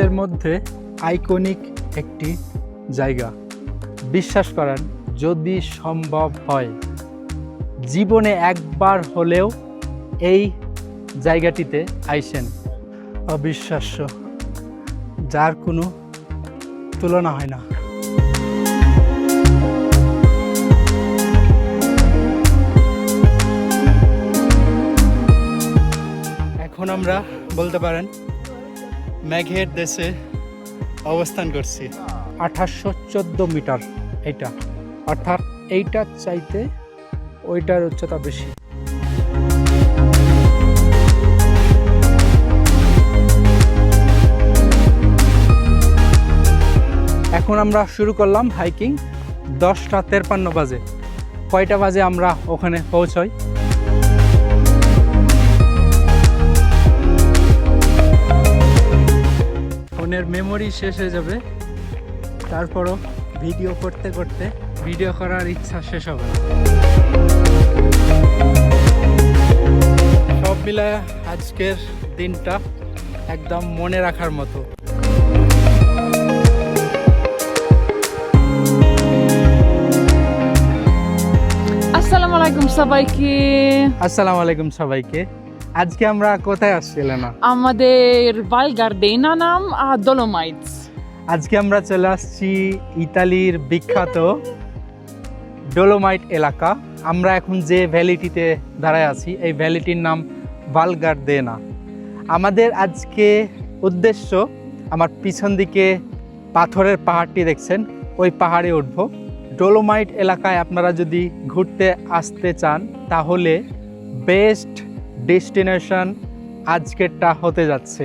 বাংলাদেশের মধ্যে আইকনিক একটি জায়গা। বিশ্বাস করেন, যদি সম্ভব হয় জীবনে একবার হলেও এই জায়গাটিতে আইসেন। অবিশ্বাস্য, যার কোনো তুলনা হয় না। এখন আমরা বলতে পারেন মেঘের দেশে অবস্থান করছি। 1814 মিটার এইটা, অর্থাৎ এইটার চাইতে ওইটার উচ্চতা বেশি। এখন আমরা শুরু করলাম হাইকিং। 10:53 বাজে। কয়টা বাজে আমরা ওখানে পৌঁছাই? ফোনের মেমোরি শেষ হয়ে যাবে, তারপরও ভিডিও করতে করতে ভিডিও করার ইচ্ছা শেষ হবে না। সব মিলায় আজকের দিনটা একদম মনে রাখার মতো। আসসালামু আলাইকুম সবাইকে। আসসালামু আলাইকুম সবাইকে। আজকে আমরা কোথায় আসছি এলেনা? আমাদের val Gardena নাম ডলোমাইটস। আজকে আমরা চলে আসছি ইতালির বিখ্যাত ডলোমাইট এলাকা। আমরা এখন যে ভ্যালিটিতে দাঁড়ায় আছি, এই ভ্যালিটির নাম val Gardena। আমাদের আজকে উদ্দেশ্য, আমার পিছন দিকে পাথরের পাহাড়টি দেখছেন, ওই পাহাড়ে উঠব। ডলোমাইট এলাকায় আপনারা যদি ঘুরতে আসতে চান তাহলে বেস্ট ডেস্টিনেশন আজকেরটা হতে যাচ্ছে।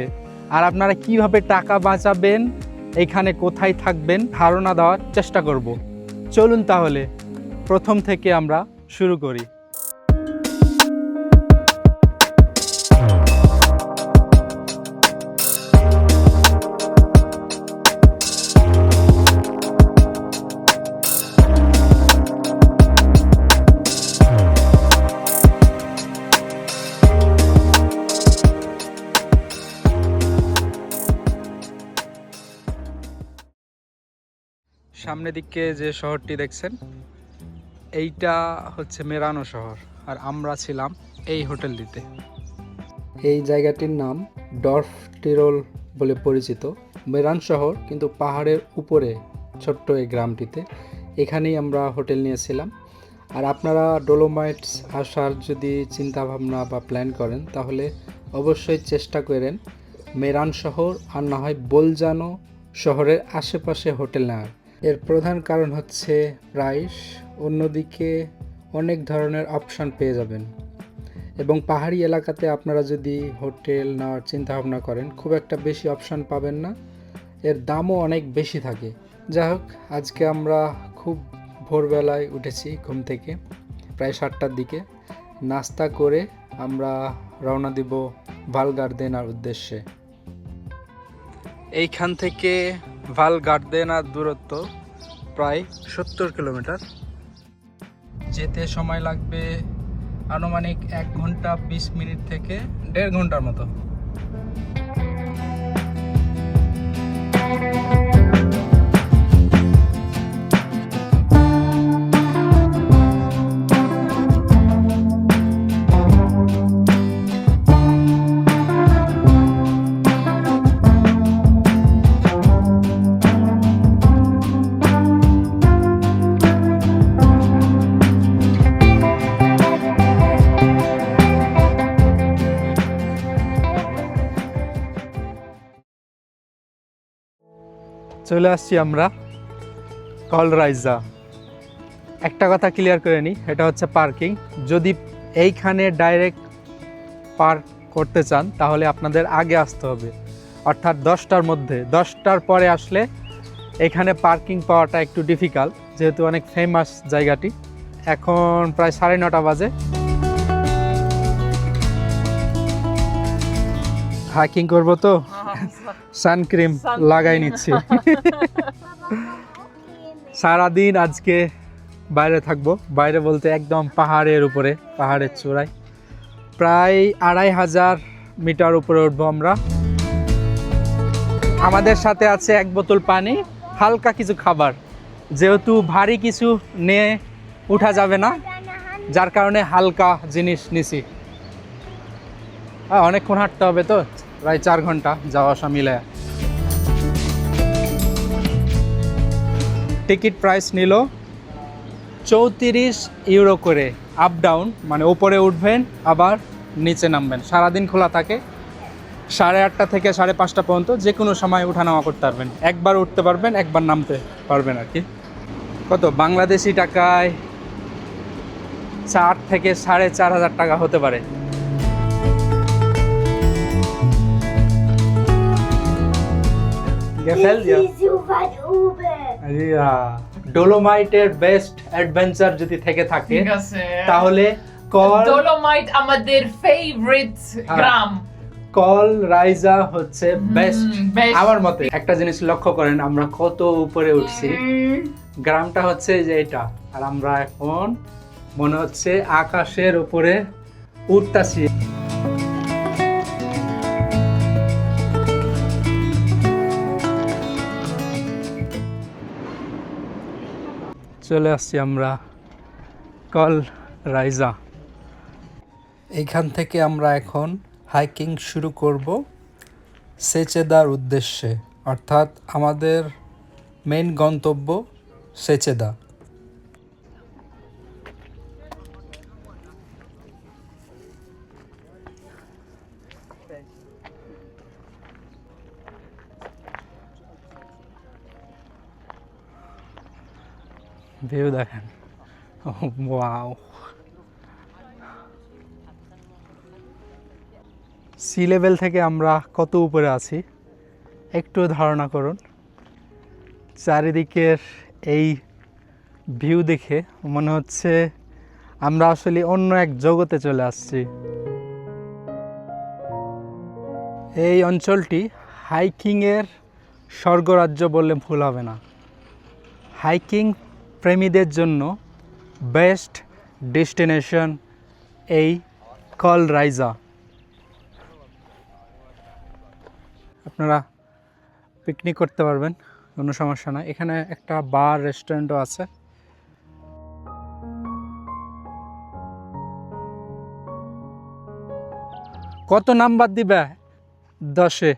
আর আপনারা কিভাবে টাকা বাঁচাবেন, এখানে কোথায় থাকবেন, ধারণা দেওয়ার চেষ্টা করব। চলুন তাহলে প্রথম থেকে আমরা শুরু করি। সামনের দিকে যে শহরটি দেখছেন, এইটা হচ্ছে মেরানো শহর, আর আমরা ছিলাম এই হোটেলটিতে। এই জায়গাটির নাম ডর্ফ টিরোল বলে পরিচিত। মেরান শহর কিন্তু পাহাড়ের উপরে ছোট্ট এই গ্রামটিতে। এখানেই আমরা হোটেল নিয়েছিলাম। আর আপনারা ডলোমাইটস আসার যদি চিন্তাভাবনা বা প্ল্যান করেন তাহলে অবশ্যই চেষ্টা করেন মেরান শহর আর না হয় বোলজানো শহরের আশেপাশে হোটেল নেওয়ার। এর প্রধান কারণ হচ্ছে প্রাইস, অন্যদিকে অনেক ধরনের অপশান পেয়ে যাবেন। এবং পাহাড়ি এলাকাতে আপনারা যদি হোটেল নেওয়ার চিন্তাভাবনা করেন খুব একটা বেশি অপশান পাবেন না, এর দামও অনেক বেশি থাকে। যাই হোক, আজকে আমরা খুব ভোরবেলায় উঠেছি ঘুম থেকে, প্রায় 7টার দিকে। নাস্তা করে আমরা রওনা দিব val Gardenaর উদ্দেশ্যে। এইখান থেকে val Gardenaর দূরত্ব প্রায় 70 কিলোমিটার। যেতে সময় লাগবে আনুমানিক 1 ঘন্টা 20 মিনিট থেকে 1.5 ঘন্টার মতো। চলে আসছি আমরা কলরাইজা। একটা কথা ক্লিয়ার করে নিই, এটা হচ্ছে পার্কিং। যদি এইখানে ডাইরেক্ট পার্ক করতে চান তাহলে আপনাদের আগে আসতে হবে, অর্থাৎ 10টার মধ্যে। 10টার পরে আসলে এখানে পার্কিং পাওয়াটা একটু ডিফিকাল্ট, যেহেতু অনেক ফেমাস জায়গাটি। এখন প্রায় 9:30 বাজে। হাইকিং করবো তো সানক্রিম লাগাই নিচ্ছি। সারাদিন আজকে বাইরে থাকবো। বাইরে বলতে একদম পাহাড়ের উপরে, পাহাড়ের চূড়ায়। প্রায় 2500 মিটার উপরে উঠবো আমরা। আমাদের সাথে আছে এক বোতল পানি, হালকা কিছু খাবার, যেহেতু ভারী কিছু নিয়ে উঠা যাবে না, যার কারণে হালকা জিনিস নিছি। অনেকক্ষণ হাঁটতে হবে তো, প্রায় 4 ঘন্টা যাওয়া আসা মিলে। টিকিট প্রাইস নিল 34 ইউরো করে, আপ ডাউন, মানে ওপরে উঠবেন আবার নিচে নামবেন। সারাদিন খোলা থাকে, 8:30 থেকে 5:30 পর্যন্ত, যে কোনো সময় উঠানামা করতে পারবেন। একবার উঠতে পারবেন, একবার নামতে পারবেন আর কি। কত বাংলাদেশি টাকায় 4 থেকে 4,500 টাকা হতে পারে। ডোলোমাইটের বেস্ট অ্যাডভেঞ্চার যদি থেকে থাকে তাহলে ডোলোমাইট আমাদের ফেভারিট গ্রাম। কল রাইজা হচ্ছে বেস্ট আমার মতে। একটা জিনিস লক্ষ্য করেন, আমরা কত উপরে উঠছি। গ্রামটা হচ্ছে যে এটা, আর আমরা এখন মনে হচ্ছে আকাশের উপরে উঠতাছি। চলে আসছি আমরা কল রাইজা। এইখান থেকে আমরা এখন হাইকিং শুরু করব সেচেদার উদ্দেশ্যে, অর্থাৎ আমাদের মেইন গন্তব্য সেচেদা। ভিউ দেখেন, ওয়াও। সি লেভেল থেকে আমরা কত উপরে আছি একটু ধারণা করুন। চারিদিকের এই ভিউ দেখে মনে হচ্ছে আমরা আসলে অন্য এক জগতে চলে আসছি। এই অঞ্চলটি হাইকিংয়ের স্বর্গরাজ্য বললে ভুল হবে না। হাইকিং প্রেমীদের জন্য বেস্ট ডেস্টিনেশন এই কল রাইজা। আপনারা পিকনিক করতে পারবেন, কোনো সমস্যা না। এখানে একটা বার রেস্টুরেন্টও আছে। কত নাম্বার দিবে? 10-এ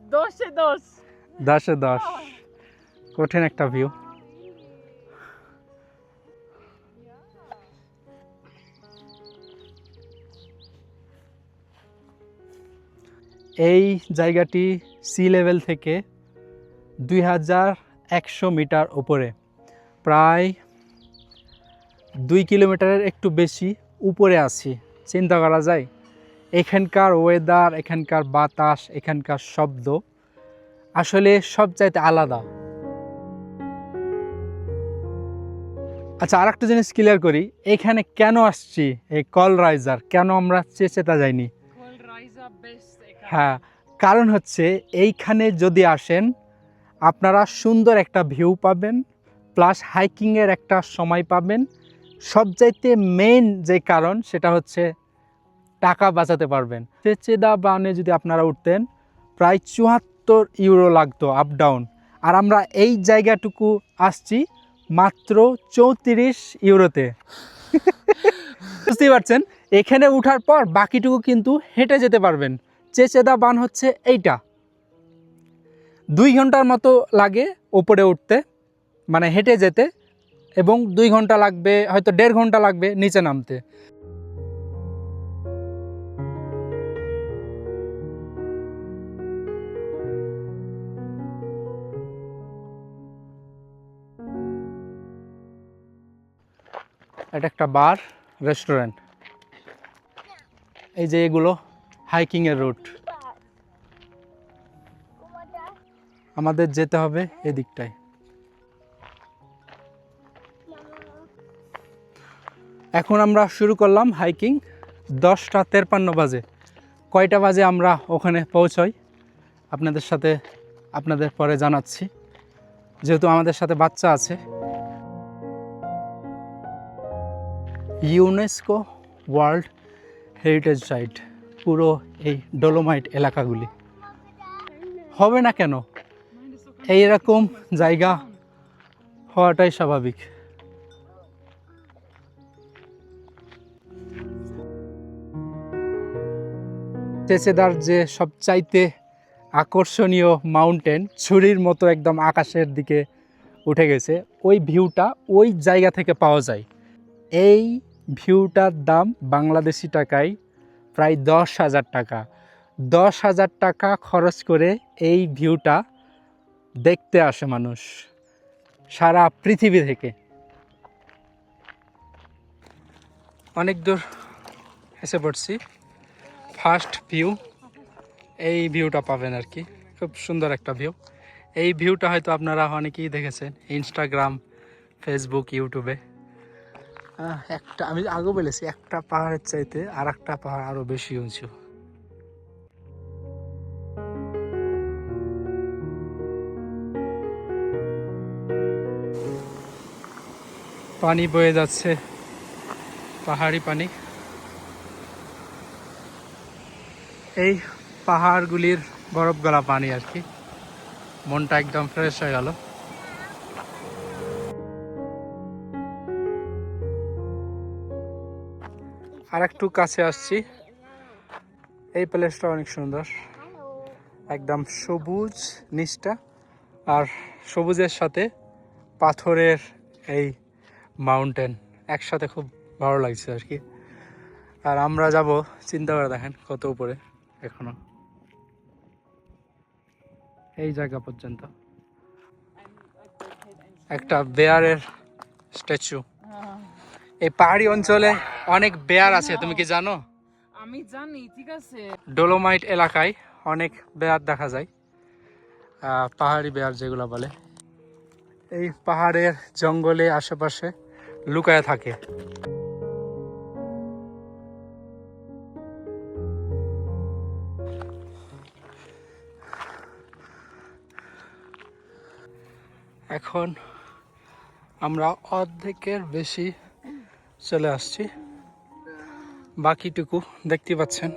10-10 10-এ 10। কঠিন একটা ভিউ। এই জায়গাটি সি লেভেল থেকে 2100 মিটার উপরে, প্রায় 2 কিলোমিটারের একটু বেশি উপরে আছি। চিন্তা করা যায় এখানকার ওয়েদার, এখানকার বাতাস, এখানকার শব্দ আসলে সব চাইতে আলাদা। আচ্ছা, আর একটা জিনিস ক্লিয়ার করি, এখানে কেন আসছি, এই কল রাইজার কেন আমরা চেচেতা যাইনি? হ্যাঁ, কারণ হচ্ছে এইখানে যদি আসেন আপনারা সুন্দর একটা ভিউ পাবেন, প্লাস হাইকিংয়ের একটা সময় পাবেন। সবচাইতে মেইন যে কারণ সেটা হচ্ছে টাকা বাঁচাতে পারবেন। চেচেদা বানে যদি আপনারা উঠতেন প্রায় 74 ইউরো লাগতো আপ ডাউন, আর আমরা এই জায়গাটুকু আসছি মাত্র 34 ইউরোতে। বুঝতেই পারছেন, এখানে উঠার পর বাকিটুকু কিন্তু হেঁটে যেতে পারবেন। চেচেদা বান হচ্ছে এইটা, 2 ঘন্টার মতো লাগে ওপরে উঠতে, মানে হেঁটে যেতে, এবং 2 ঘন্টা লাগবে, হয়তো 1.5 ঘন্টা লাগবে নিচে নামতে। এটা একটা বার রেস্টুরেন্ট। এই যে এগুলো হাইকিংয়ের রুট, আমাদের যেতে হবে এদিকটায়। এখন আমরা শুরু করলাম হাইকিং। 10:53 বাজে। কয়টা বাজে আমরা ওখানে পৌঁছাই আপনাদের পরে জানাচ্ছি, যেহেতু আমাদের সাথে বাচ্চা আছে। ইউনেস্কো ওয়ার্ল্ড হেরিটেজ সাইট পুরো এই ডোলোমাইট এলাকাগুলি। হবে না কেন? এইরকম জায়গা হওয়াটাই স্বাভাবিক। চেচেদার যে সবচাইতে আকর্ষণীয় মাউন্টেন, ছুরির মতো একদম আকাশের দিকে উঠে গেছে, ওই ভিউটা ওই জায়গা থেকে পাওয়া যায়। এই ভিউটার দাম বাংলাদেশি টাকায় প্রায় 10,000 টাকা। 10,000 টাকা খরচ করে এই ভিউটা দেখতে আসে মানুষ সারা পৃথিবী থেকে। অনেক দূর এসে পড়ছি, ফার্স্ট ভিউ এই ভিউটা পাবেন আর কি। খুব সুন্দর একটা ভিউ। এই ভিউটা হয়তো আপনারা অনেকেই দেখেছেন ইনস্টাগ্রাম, ফেসবুক, ইউটিউবে। একটা আমি আগেও বলেছি, একটা পাহাড়ের চাইতে আর একটা পাহাড় আরো বেশি উঁচু। পানি বয়ে যাচ্ছে, পাহাড়ি পানি। এই পাহাড়গুলির বরফ গলা পানি আর কি। মনটা একদম ফ্রেশ হয়ে গেল। আর একটু কাছে আসছি। এই প্লেসটা অনেক সুন্দর, একদম সবুজ নিচটা, আর সবুজের সাথে পাথরের এই মাউন্টেন একসাথে খুব ভালো লাগছে আর কি। আর আমরা যাব, চিন্তা করে দেখেন কত উপরে, এখনো এই জায়গা পর্যন্ত একটা বেয়ারের স্ট্যাচু। এই পাহাড়ি অঞ্চলে অনেক বেয়ার আছে, তুমি কি জানো? আমি জানি, ঠিক আছে। ডোলোমাইট এলাকায় অনেক বেয়ার দেখা যায়, পাহাড়ি বেয়ার যেগুলো বলে। এই পাহাড়ের জঙ্গলে আশেপাশে লুকায় থাকে। এখন আমরা অর্ধেকের বেশি চলে আসছি, বাকিটুকু দেখতে পাচ্ছেন।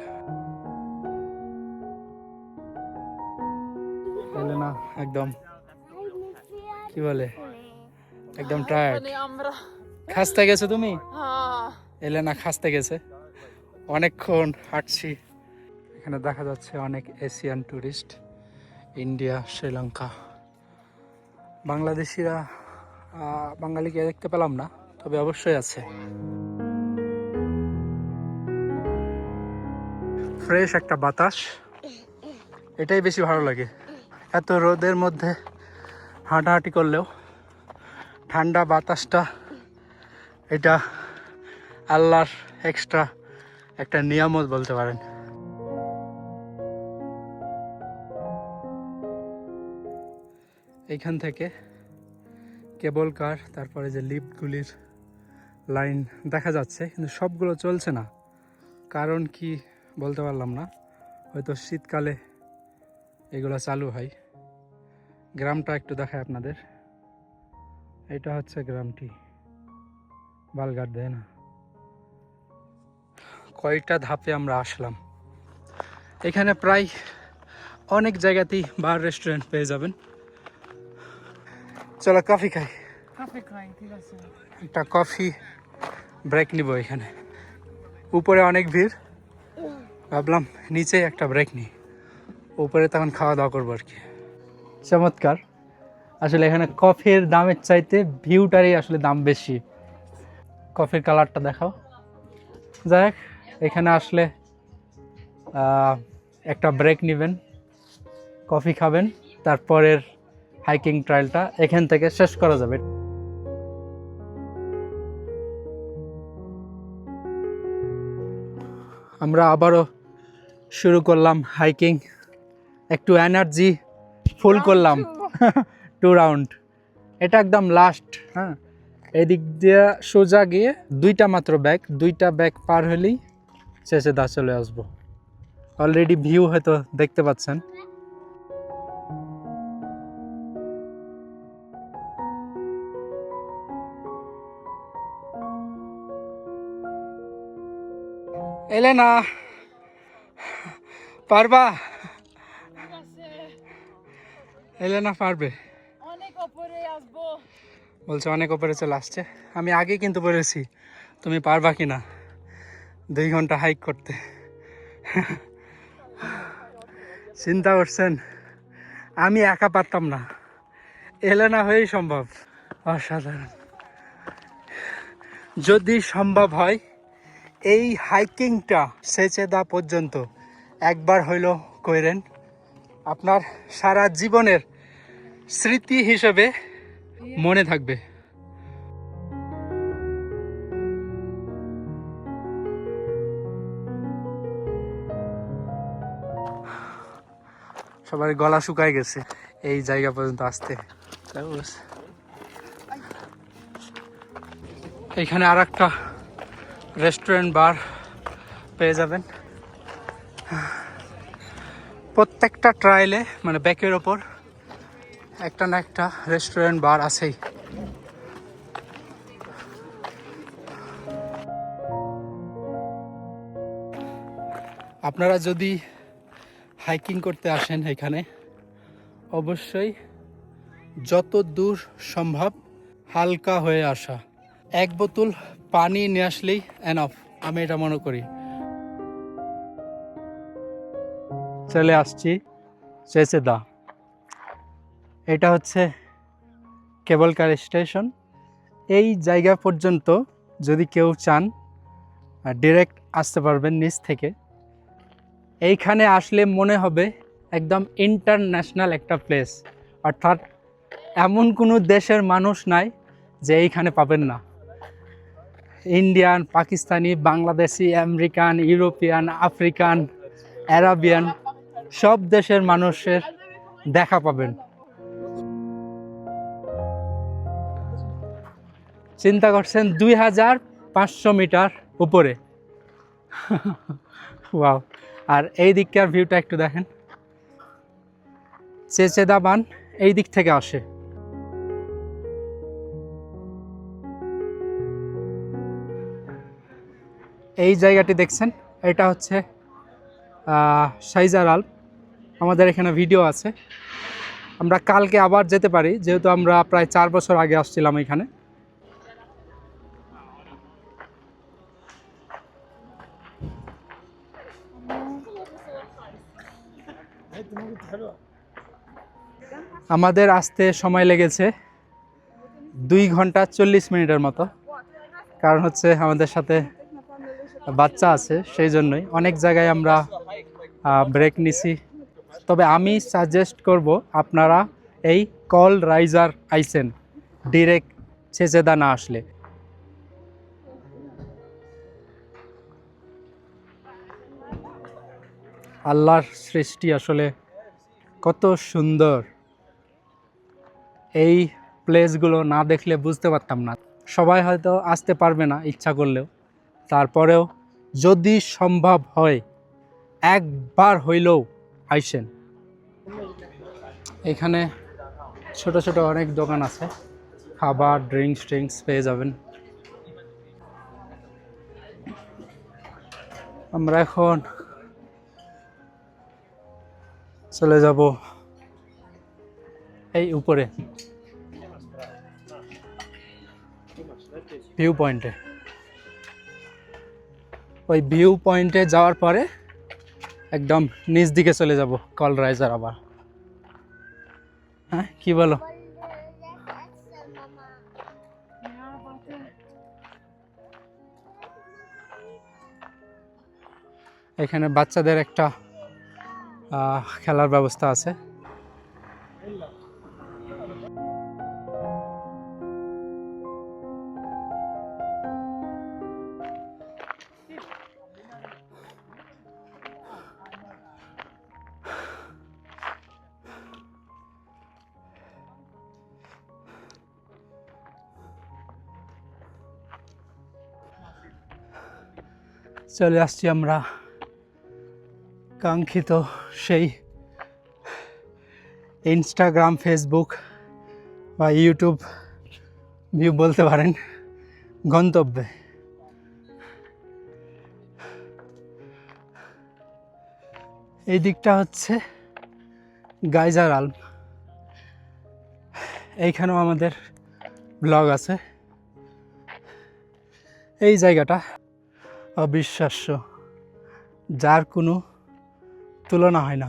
এলেনা একদম কি বলে, একদম টায়ার্ড। আমরা খাসতে গেছো তুমি? হ্যাঁ। এলেনা খাসতে গেছে, অনেকক্ষণ হাঁটছি। এখানে দেখা যাচ্ছে অনেক এশিয়ান টুরিস্ট, ইন্ডিয়া, শ্রীলঙ্কা। বাংলাদেশিরা, বাঙালিকে দেখতে পেলাম না, তবে অবশ্যই আছে। ফ্রেশ একটা বাতাস, এটাই বেশি ভালো লাগে। এত রোদের মধ্যে হাঁটাহাঁটি করলেও ঠান্ডা বাতাসটা, এটা আল্লাহর এক্সট্রা একটা নিয়ামত বলতে পারেন। এইখান থেকে কেবল কার, তারপরে যে লিফটগুলির লাইন দেখা যাচ্ছে, কিন্তু সবগুলো চলছে না। কারণ কি বলতে পারলাম না, হয়তো শীতকালে এগুলো চালু হয়। গ্রামটা একটু দেখায় আপনাদের। এটা হচ্ছে গ্রামটি, বালঘাট, দেয় না? কয়টা ধাপে আমরা আসলাম। এখানে প্রায় অনেক জায়গাতেই বার, রেস্টুরেন্ট পেয়ে যাবেন। চলো কফি খাই। কফি খাই, ঠিক আছে। একটা কফি ব্রেক নিব এখানে। উপরে অনেক ভিড়, ভাবলাম নিচে একটা ব্রেক নিই, উপরে তখন খাওয়া দাওয়া করবো আর কি। চমৎকার। আসলে এখানে কফির দামের চাইতে ভিউটারই আসলে দাম বেশি। কফির কালারটা দেখাও। যাই হোক, এখানে আসলে একটা ব্রেক নেবেন, কফি খাবেন, তারপরের হাইকিং ট্রায়ালটা এখান থেকে শেষ করা যাবে। আমরা আবারও শুরু করলাম হাইকিং, একটু এনার্জি ফুল করলাম। 2 রাউন্ড, এটা একদম লাস্ট। হ্যাঁ, এদিক দিয়ে সোজা গিয়ে 2টা মাত্র ব্যাগ, 2টা ব্যাগ পার হলেই শেষে দা চলে আসবো। অলরেডি ভিউ হয়তো দেখতে পাচ্ছেন। এলে না পারবা? এলেনা পারবে, অনেক উপরে আসবো। বলছে অনেক উপরে চলে আসছে। আমি আগে কিন্তু বলেছি তুমি পারবা কিনা 2 ঘন্টা হাইক করতে। চিন্তা করছেন, আমি একা পারতাম না, এলেনা হয়েই সম্ভব। অসাধারণ। যদি সম্ভব হয় এই হাইকিংটা সেচেদা পর্যন্ত একবার হইল কইরেন, আপনার সারা জীবনের স্মৃতি হিসেবে মনে থাকবে। সবার গলা শুকায় গেছে এই জায়গা পর্যন্ত আসতে। এখানে আর একটা রেস্টুরেন্ট বার পেয়ে যাবেন। প্রত্যেকটা ট্রাইলে মানে ব্যাকের ওপর একটা না একটা রেস্টুরেন্ট বার আছেই। আপনারা যদি হাইকিং করতে আসেন এখানে, অবশ্যই যত দূর সম্ভব হালকা হয়ে আসা। 1 বোতল পানি নিয়ে আসলেই এনাফ, আমি এটা মনে করি। চলে আসছি চেচেদা। এটা হচ্ছে কেবল কার স্টেশন। এই জায়গা পর্যন্ত যদি কেউ চান ডিরেক্ট আসতে পারবেন নিচ থেকে। এইখানে আসলে মনে হবে একদম ইন্টারন্যাশনাল একটা প্লেস, অর্থাৎ এমন কোনো দেশের মানুষ নাই যে এইখানে পাবেন না। Indian, Pakistani, Bangladeshi, American, European, African, Arabian সব দেশের মানুষের দেখা পাবেন। চিন্তা করছেন 2500 মিটার উপরে। ওয়াও। আর এই দিককার ভিউটা একটু দেখেন, চেচেদা বান এই দিক থেকে আসে। এই জায়গাটি দেখছেন, এটা হচ্ছে সাইজার আল্প। আমাদের এখানে ভিডিও আছে। আমরা কালকে আবার যেতে পারি, যেহেতু আমরা প্রায় 4 বছর আগে আসছিলাম এখানে। আমাদের আসতে সময় লেগেছে 2 ঘন্টা 40 মিনিটের মতো, কারণ হচ্ছে আমাদের সাথে বাচ্চা আছে, সেই জন্যই অনেক জায়গায় আমরা ব্রেক নিছি। তবে আমি সাজেস্ট করব আপনারা এই কল রাইজার আইসেন ডিরেক্ট চেচেদা না আসলে। আল্লাহর সৃষ্টি আসলে কত সুন্দর, এই প্লেসগুলো না দেখলে বুঝতে পারতাম না। সবাই হয়তো আসতে পারবে না ইচ্ছা করলেও, তারপরেও যদি সম্ভব হয় একবার হইলেও আইসেন। এখানে ছোট ছোট অনেক দোকান আছে, খাবার, ড্রিঙ্কস পেয়ে যাবেন। আমরা এখন চলে যাব এই উপরে ভিউ পয়েন্টে। ওই ভিউ পয়েন্টে যাওয়ার পরে একদম নিচ দিকে চলে যাব কল রাইজার আবার। হ্যাঁ, কি বলো? এখানে বাচ্চাদের একটা খেলার ব্যবস্থা আছে। চলে আসছি আমরা কাঙ্ক্ষিত সেই ইনস্টাগ্রাম, ফেসবুক বা ইউটিউব ভিউ বলতে পারেন গন্তব্যে। এই দিকটা হচ্ছে গাইজার আল্প, এইখানেও আমাদের ব্লগ আছে। এই জায়গাটা অবিশ্বাস্য, যার কোনো তুলনা হয় না।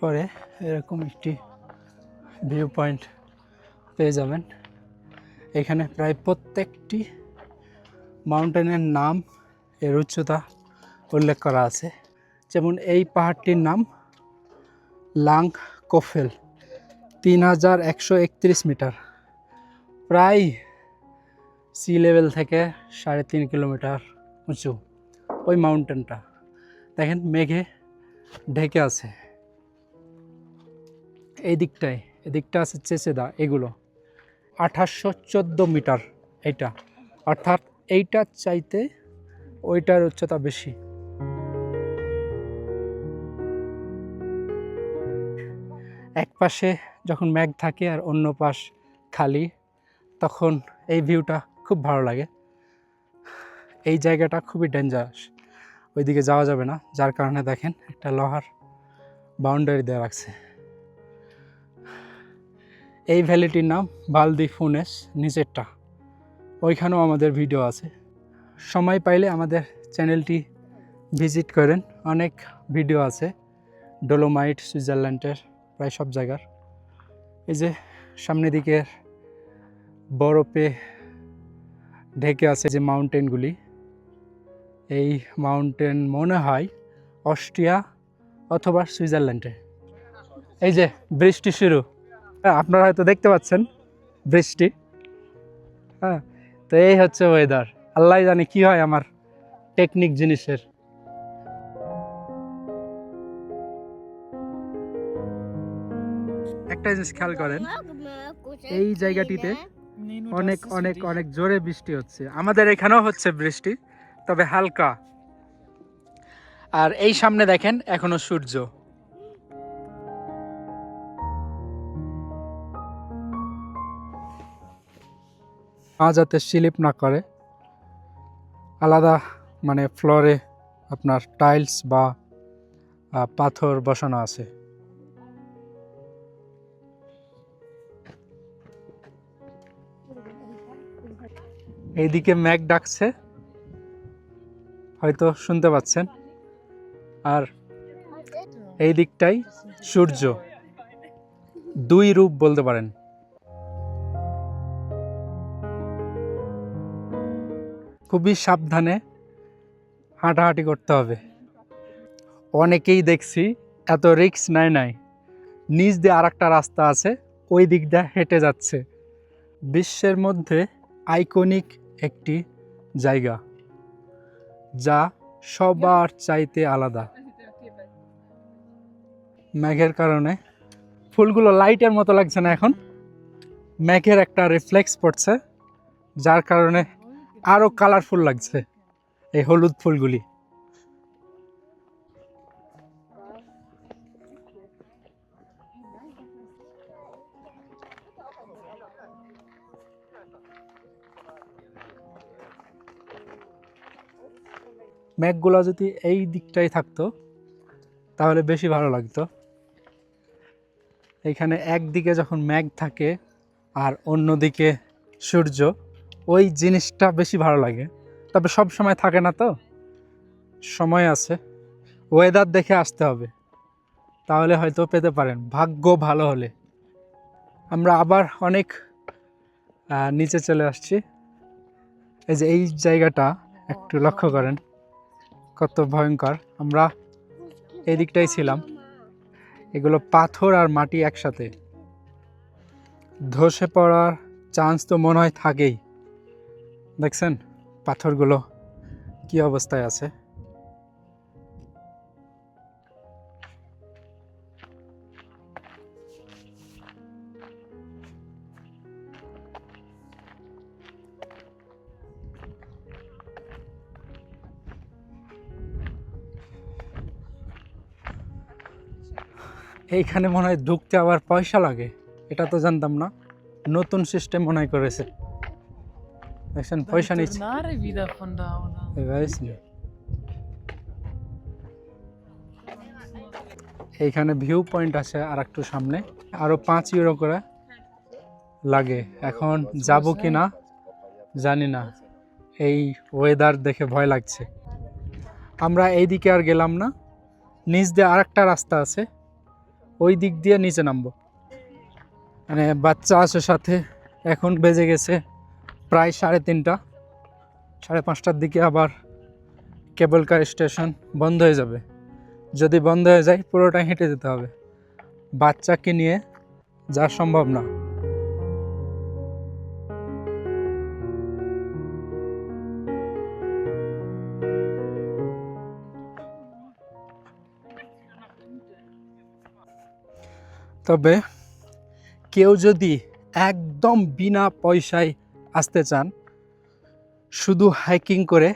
পরে এরকম একটি ভিউ পয়েন্ট পেয়ে যাবেন। এখানে প্রায় প্রত্যেকটি মাউন্টেনের নাম, এর উচ্চতা উল্লেখ করা আছে। যেমন এই পাহাড়টির নাম লাং কোফেল, 3131 মিটার, প্রায় সি লেভেল থেকে 3.5 কিলোমিটার উঁচু ওই মাউন্টেনটা। দেখেন মেঘে ঢেকে আছে। এই দিকটা আছে চেচেদা, এগুলো 2814 মিটার এইটা, অর্থাৎ এইটার চাইতে ওইটার উচ্চতা বেশি। এক পাশে যখন মেঘ থাকে আর অন্য পাশ খালি, তখন এই ভিউটা খুব ভালো লাগে। এই জায়গাটা খুবই ডেঞ্জারাস, ওইদিকে যাওয়া যাবে না, যার কারণে দেখেন একটা লোহার বাউন্ডারি দেওয়া রাখছে। এই ভ্যালিটির নাম ভাল দি ফুনেস, নিচেরটা, ওইখানেও আমাদের ভিডিও আছে। সময় পাইলে আমাদের চ্যানেলটি ভিজিট করেন, অনেক ভিডিও আছে ডোলোমাইট, সুইজারল্যান্ডের প্রায় সব জায়গার। এই যে সামনের দিকে বরফে ঢেকে আছে যে মাউন্টেনগুলি, এই মাউন্টেন মনে হয় অস্ট্রিয়া অথবা সুইজারল্যান্ডে। এই যে বৃষ্টি শুরু, আপনারা হয়তো দেখতে পাচ্ছেন বৃষ্টি। হ্যাঁ, তো এই হচ্ছে ওয়েদার। আল্লাহ জানে কি হয় আমার টেকনিক জিনিসের। একটা জিনিস খেয়াল করেন, এই জায়গাটিতে অনেক অনেক অনেক জোরে বৃষ্টি হচ্ছে। আমাদের এখানেও হচ্ছে বৃষ্টি, তবে হালকা। আর এই সামনে দেখেন এখনো সূর্য। পা যাতে স্লিপ না করে, আলাদা মানে ফ্লোরে আপনার টাইলস বা পাথর বসানো আছে। এইদিকে মেঘ ডাকছে, হয়তো শুনতে পাচ্ছেন, আর এই দিকটাই সূর্য। দুই রূপ বলতে পারেন। খুবই সাবধানে হাঁটাহাঁটি করতে হবে। অনেকেই দেখছি এত রিস্ক নাই, নিচ দিয়ে আরেকটা রাস্তা আছে, ওই দিক দিয়ে হেঁটে যাচ্ছে। বিশ্বের মধ্যে আইকনিক একটি জায়গা, যা সবার চাইতে আলাদা। মেঘের কারণে ফুলগুলো লাইটের মতো লাগছে না, এখন মেঘের একটা রিফ্লেক্স পড়ছে, যার কারণে আরো কালারফুল লাগছে এই হলুদ ফুলগুলি। মেঘগুলো যদি এই দিকটাই থাকতো তাহলে বেশি ভালো লাগতো। এখানে একদিকে যখন মেঘ থাকে আর অন্যদিকে সূর্য, ওই জিনিসটা বেশি ভালো লাগে। তবে সব সময় থাকে না, তো সময় আছে, ওয়েদার দেখে আসতে হবে, তাহলে হয়তো পেতে পারেন, ভাগ্য ভালো হলে। আমরা আবার অনেক নিচে চলে আসছি। এই যে এই জায়গাটা একটু লক্ষ্য করেন কত ভয়ঙ্কর। আমরা এই দিকটাই ছিলাম, এগুলো পাথর আর মাটি একসাথে, ধসে পড়ার চান্স তো মনে হয় থাকেই। দেখছেন পাথরগুলো কি অবস্থায় আছে। এইখানে মনে হয় ঢুকতে আবার পয়সা লাগে, এটা তো জানতাম না, নতুন সিস্টেম মনে হয় করেছে। দেখছেন পয়সা নিচ্ছে Tornare wieder von da, oder? এইখানে ভিউ পয়েন্ট আছে আর একটু সামনে, আরো 5 ইউরো করে লাগে। এখন যাব কি না জানি না, এই ওয়েদার দেখে ভয় লাগছে। আমরা এই দিকে আর গেলাম না, নিচ দিয়ে আরেকটা রাস্তা আছে, ওই দিক দিয়ে নিচে নামবো। মানে বাচ্চা আছে সাথে। এখন বেজে গেছে প্রায় 3:30, 5:30টার দিকে আবার কেবল কার স্টেশন বন্ধ হয়ে যাবে। যদি বন্ধ হয়ে যায় পুরোটা হেঁটে যেতে হবে, বাচ্চাকে নিয়ে যাওয়া সম্ভব না। তবে কেউ যদি একদম বিনা পয়সায় আসতে চান, শুধু হাইকিং করে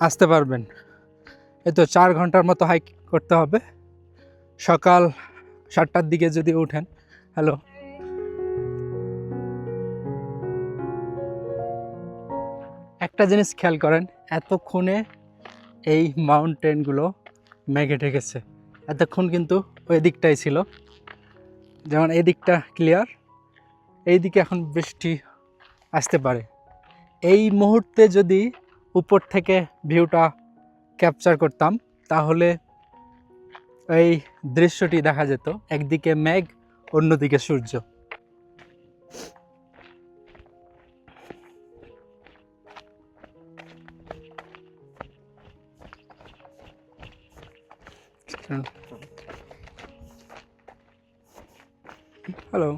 আসতে পারবেন। এই তো 4 ঘন্টার মতো হাইক করতে হবে। সকাল 7টার দিকে যদি ওঠেন। হ্যালো, একটা জিনিস খেয়াল করেন, এতক্ষণে এই মাউন্টেনগুলো মেঘে ঢেকেছে, এতক্ষণ কিন্তু ওই দিকটাই ছিল। যেমন এই দিকটা ক্লিয়ার, এই দিকে এখন বৃষ্টি আসতে পারে। এই মুহূর্তে যদি উপর থেকে ভিউটা ক্যাপচার করতাম তাহলে এই দৃশ্যটি দেখা যেত, একদিকে মেঘ অন্যদিকে সূর্য। হ্যালো,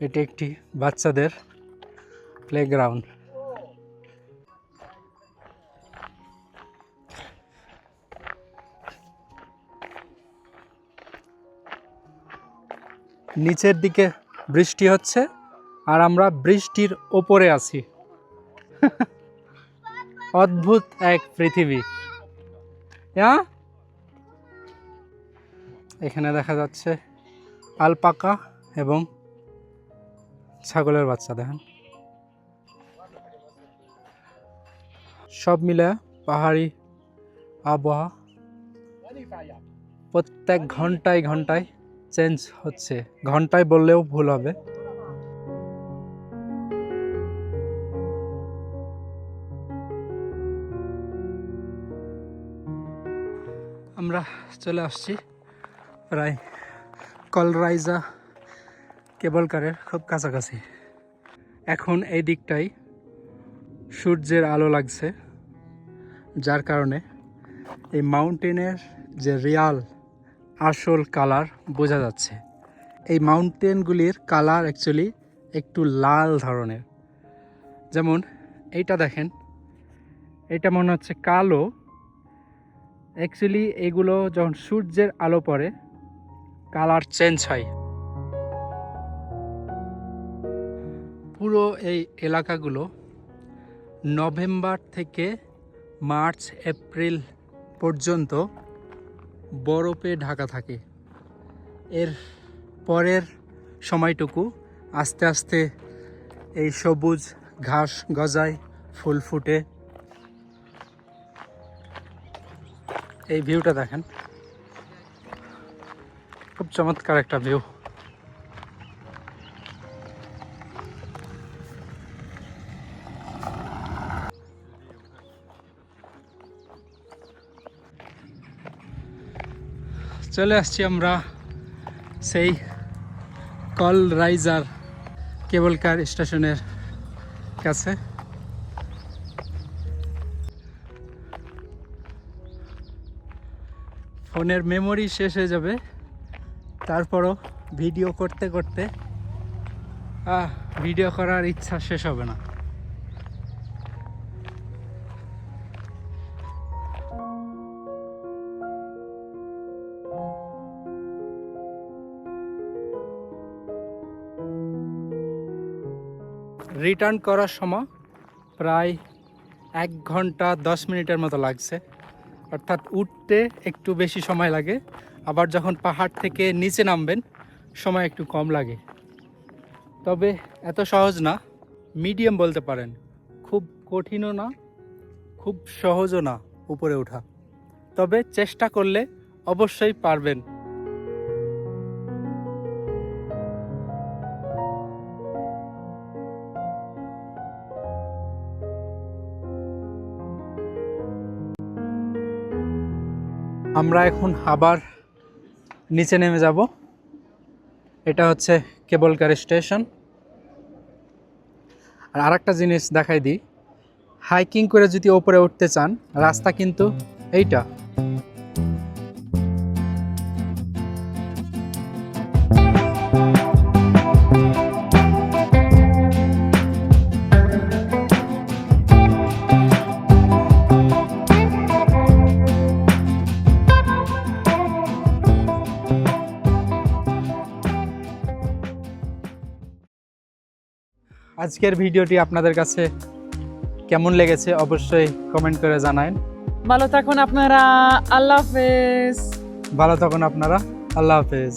এটি একটি বাচ্চাদের প্লেগ্রাউন্ড। নিচের দিকে বৃষ্টি হচ্ছে আর আমরা বৃষ্টির ওপরে আছি। অদ্ভুত এক পৃথিবী। এখানে দেখা যাচ্ছে আলপাকা এবং ছাগলের বাচ্চা। দেখেন, সব মিলে পাহাড়ি আবহাওয়া প্রত্যেক ঘন্টায় ঘন্টায় চেঞ্জ হচ্ছে। ঘন্টায় বললেও ভুল হবে। আমরা চলে আসছি প্রায় কলরাইজা কেবল কারের খুব কাছাকাছি। এখন এই দিকটাই সূর্যের আলো লাগছে, যার কারণে এই মাউন্টেনের যে রিয়াল আসল কালার বোঝা যাচ্ছে। এই মাউন্টেনগুলির কালার অ্যাকচুয়ালি একটু লাল ধরনের। যেমন এইটা দেখেন, এটা মনে হচ্ছে কালো। অ্যাকচুয়ালি এগুলো যখন সূর্যের আলো পড়ে কালার চেঞ্জ হয়। পুরো এই এলাকাগুলো নভেম্বর থেকে মার্চ এপ্রিল পর্যন্ত বরফে ঢাকা থাকে। এর পরের সময়টুকু আস্তে আস্তে এই সবুজ ঘাস গজায়, ফুল ফুটে। এই ভিউটা দেখেন, খুব চমৎকার একটা ভিউ। চলে আসছি আমরা সেই কলরাইজার কেবল কার স্টেশনের কাছে। ফোনের মেমোরি শেষ হয়ে যাবে, তারপরও ভিডিও করতে করতে ভিডিও করার ইচ্ছা শেষ হবে না। রিটার্ন করার সময় প্রায় 1 ঘন্টা 10 মিনিটের মতো লাগছে, অর্থাৎ উঠতে একটু বেশি সময় লাগে, আবার যখন পাহাড় থেকে নিচে নামবেন সময় একটু কম লাগে। তবে এত সহজ না, মিডিয়াম বলতে পারেন। খুব কঠিনও না, খুব সহজও না উপরে ওঠা। তবে চেষ্টা করলে অবশ্যই পারবেন। আমরা এখন আবার নিচে নেমে যাব। এটা হচ্ছে কেবল কার স্টেশন। আর আরেকটা জিনিস দেখাই দিই, হাইকিং করে যদি ওপরে উঠতে চান, রাস্তা কিন্তু এইটা। আজকের ভিডিওটি আপনাদের কাছে কেমন লেগেছে অবশ্যই কমেন্ট করে জানান। ভালো থাকুন আপনারা। আল্লাহ হাফেজ। ভালো থাকুন আপনারা। আল্লাহ হাফেজ।